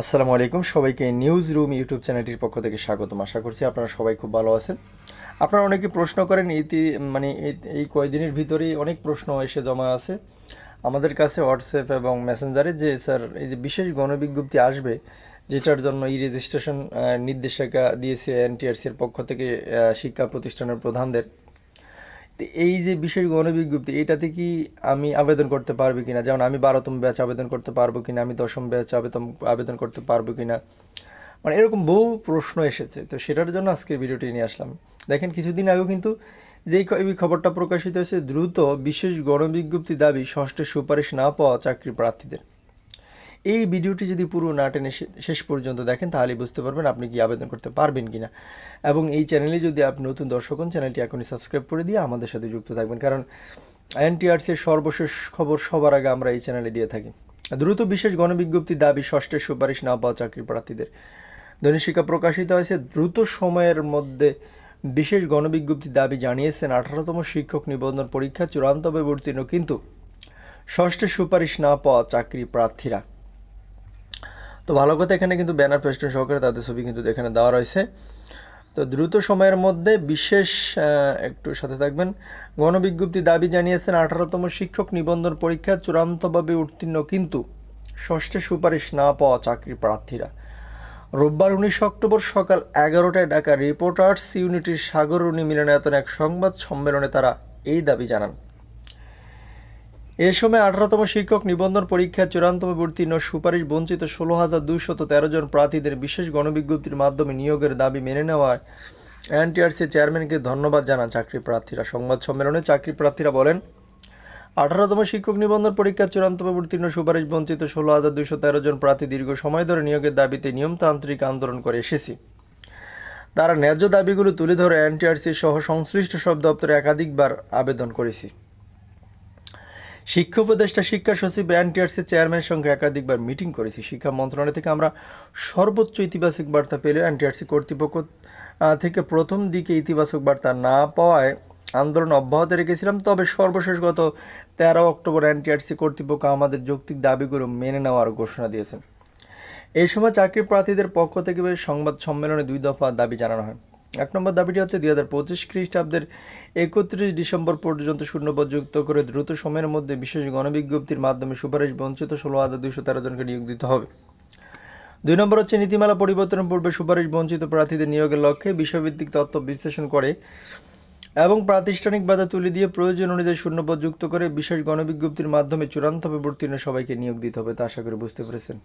আসসালামু আলাইকুম সবাইকে নিউজ রুম ইউটিউব চ্যানেলটির পক্ষ থেকে স্বাগতম। আশা করছি আপনারা সবাই খুব ভালো আছেন। আপনারা অনেকে প্রশ্ন করেন এই কয়দিনের ভিতরেই অনেক প্রশ্ন এসে জমা আছে আমাদের কাছে হোয়াটসঅ্যাপ এবং মেসেঞ্জারে, যে স্যার এই যে বিশেষ গণবিজ্ঞপ্তি আসবে যেটার জন্য ই রেজিস্ট্রেশন নির্দেশিকা দিয়েছে এনটিআরসির পক্ষ থেকে শিক্ষা প্রতিষ্ঠানের প্রধানদের। তো এই যে বিশেষ গণবিজ্ঞপ্তি এটাতে কি আমি আবেদন করতে পারবো কিনা, যেমন আমি 12তম ব্যাচ আবেদন করতে পারবো কিনা, আমি 10ম ব্যাচ আবেদন করতে পারবো কিনা, মানে এরকম বহু প্রশ্ন এসেছে। তো সেটার জন্য আজকের ভিডিওটি নিয়ে আসলাম। দেখেন, কিছুদিন আগেও কিন্তু এই খবরটা প্রকাশিত হয়েছে, দ্রুত বিশেষ গণবিজ্ঞপ্তি দাবি ষষ্ঠের সুপারিশ না পাওয়া চাকরি প্রার্থীদের। এই ভিডিওটি যদি পুরো না টেনে শেষ পর্যন্ত দেখেন তাহলে বুঝতে পারবেন আপনি কি আবেদন করতে পারবেন কিনা। এবং এই চ্যানেলে যদি আপনি নতুন দর্শক হন, চ্যানেলটি এখনই সাবস্ক্রাইব করে দিয়ে আমাদের সাথে যুক্ত থাকবেন, কারণ এনটিআরসির সর্বশেষ খবর সবার আগে আমরা এই চ্যানেলে দিয়ে থাকি। দ্রুত বিশেষ গণবিজ্ঞপ্তি দাবি ষষ্ঠের সুপারিশ না পাওয়া চাকরি প্রার্থীদের। দৈনিক শিক্ষা প্রকাশিত হয়েছে, দ্রুত সময়ের মধ্যে বিশেষ গণবিজ্ঞপ্তি দাবি জানিয়েছেন 18তম শিক্ষক নিবন্ধন পরীক্ষা চূড়ান্তভাবে উত্তীর্ণ কিন্তু ষষ্ঠের সুপারিশ না পাওয়া চাকরি প্রার্থীরা। তো ভালো কথা, এখানে কিন্তু ব্যানার ফেস্টুন সহকারে তাদের ছবি কিন্তু এখানে দেওয়া রয়েছে। তো দ্রুত সময়ের মধ্যে বিশেষ একটু সাথে থাকবেন, গণবিজ্ঞপ্তি দাবি জানিয়েছেন 18তম শিক্ষক নিবন্ধন পরীক্ষা চূড়ান্তভাবে উত্তীর্ণ কিন্তু ষষ্ঠের সুপারিশ না পাওয়া চাকরি প্রার্থীরা। রোববার 19 অক্টোবর সকাল 11টায় ঢাকা রিপোর্টার্স ইউনিটির সাগররুনি মিলনায়তনে এক সংবাদ সম্মেলনে তারা এই দাবি জানান। এ সময় 18তম শিক্ষক নিবন্ধন পরীক্ষার চূড়ান্তভাবে উত্তীর্ণ সুপারিশ বঞ্চিত 16,213 জন প্রার্থীদের বিশেষ গণবিজ্ঞপ্তির মাধ্যমে নিয়োগের দাবি মেনে নেওয়ায় এনটিআরসি চেয়ারম্যানকে ধন্যবাদ জানান চাকরি প্রার্থীরা। সংবাদ সম্মেলনে চাকরি প্রার্থীরা বলেন, 18তম শিক্ষক নিবন্ধন পরীক্ষার চূড়ান্তভাবে উত্তীর্ণ সুপারিশ বঞ্চিত 16,213 জন প্রার্থী দীর্ঘ সময় ধরে নিয়োগের দাবিতে নিয়মতান্ত্রিক আন্দোলন করে এসেছি। তারা ন্যায্য দাবিগুলো তুলে ধরে এনটিআরসি সহ সংশ্লিষ্ট সব দপ্তরে একাধিকবার আবেদন করেছি। শিক্ষা উপদেষ্টা, শিক্ষা সচিব, এনটিআরসি চেয়ারম্যানের সঙ্গে একাধিকবার মিটিং করেছি। শিক্ষা মন্ত্রণালয় থেকে আমরা সর্বোচ্চ ইতিবাচক বার্তা পেলেও এনটিআরসি কর্তৃপক্ষ থেকে প্রথম দিকে ইতিবাচক বার্তা না পাওয়ায় আন্দোলন অব্যাহত রেখেছিলাম। তবে সর্বশেষ গত 13 অক্টোবর এনটিআরসি কর্তৃপক্ষ আমাদের যৌক্তিক দাবিগুলো মেনে নেওয়ার ঘোষণা দিয়েছেন। এই সময় চাকরি প্রার্থীদের পক্ষ থেকে সংবাদ সম্মেলনে 2 দফা দাবি জানানো হয়। 1 নম্বর দাবিটি হচ্ছে 2025 খ্রিস্টাব্দের 31 ডিসেম্বর পর্যন্ত শূন্যপদ যুক্ত করে দ্রুত সময়ের মধ্যে বিশেষ গণবিজ্ঞপ্তির মাধ্যমে সুপারিশ বঞ্চিত 16,213 জনকে নিয়োগ দিতে হবে। 2 নম্বর হচ্ছে নীতিমালা পরিবর্তনের পূর্বে সুপারিশ বঞ্চিত প্রার্থীদের নিয়োগের লক্ষ্যে বিষয়ভিত্তিক তথ্য বিশ্লেষণ করে এবং প্রাতিষ্ঠানিক বাধা তুলে দিয়ে প্রয়োজন অনুযায়ী শূন্যপদ যুক্ত করে বিশেষ গণবিজ্ঞপ্তির মাধ্যমে চূড়ান্তভাবে উত্তীর্ণ সবাইকে নিয়োগ দিতে হবে। তা আশা করি বুঝতে পেরেছেন।